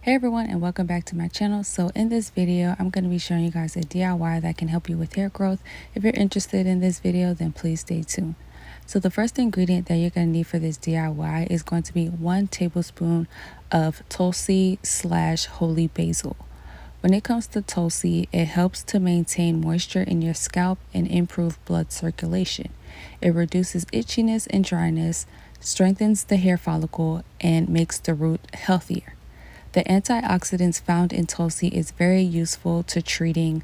Hey everyone, and welcome back to my channel. So in this video I'm going to be showing you guys a DIY that can help you with hair growth. If you're interested in this video, then please stay tuned. So the first ingredient that you're going to need for this DIY is going to be 1 tablespoon of Tulsi / holy basil. When it comes to Tulsi, it helps to maintain moisture in your scalp and improve blood circulation. It reduces itchiness and dryness, strengthens the hair follicle, and makes the root healthier. The antioxidants found in Tulsi is very useful to treating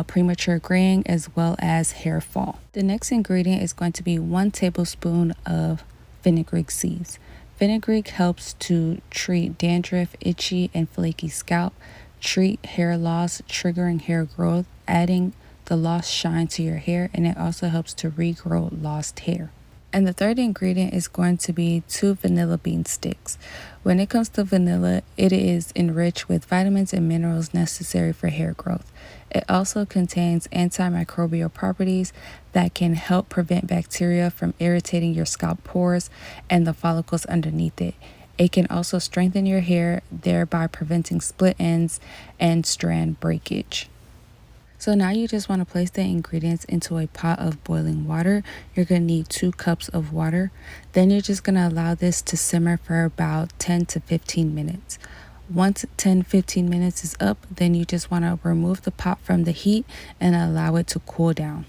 premature graying as well as hair fall. The next ingredient is going to be 1 tablespoon of fenugreek seeds. Fenugreek helps to treat dandruff, itchy, and flaky scalp, treat hair loss, triggering hair growth, adding the lost shine to your hair, and it also helps to regrow lost hair. And the third ingredient is going to be 2 vanilla bean sticks. When it comes to vanilla, it is enriched with vitamins and minerals necessary for hair growth. It also contains antimicrobial properties that can help prevent bacteria from irritating your scalp pores and the follicles underneath it. It can also strengthen your hair, thereby preventing split ends and strand breakage. So now you just want to place the ingredients into a pot of boiling water. You're going to need 2 cups of water. Then you're just going to allow this to simmer for about 10 to 15 minutes. Once 10-15 minutes is up, then you just want to remove the pot from the heat and allow it to cool down.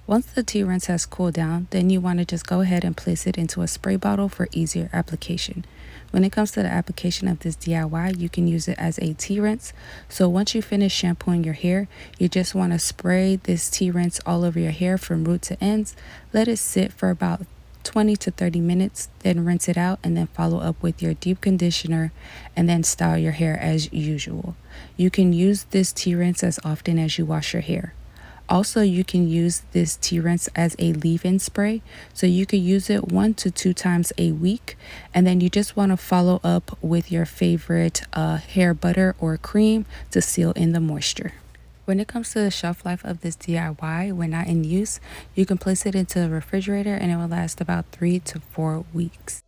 Once the tea rinse has cooled down, then you want to just go ahead and place it into a spray bottle for easier application. When it comes to the application of this DIY, you can use it as a tea rinse. So once you finish shampooing your hair, you just want to spray this tea rinse all over your hair from root to ends. Let it sit for about 20 to 30 minutes, then rinse it out, and then follow up with your deep conditioner and then style your hair as usual. You can use this tea rinse as often as you wash your hair. Also, you can use this tea rinse as a leave-in spray. So you could use it 1 to 2 times a week. And then you just want to follow up with your favorite hair butter or cream to seal in the moisture. When it comes to the shelf life of this DIY, when not in use, you can place it into the refrigerator and it will last about 3 to 4 weeks.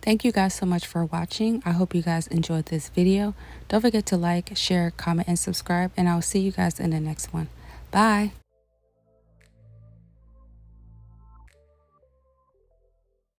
Thank you guys so much for watching. I hope you guys enjoyed this video. Don't forget to like, share, comment, and subscribe, and I'll see you guys in the next one. Bye.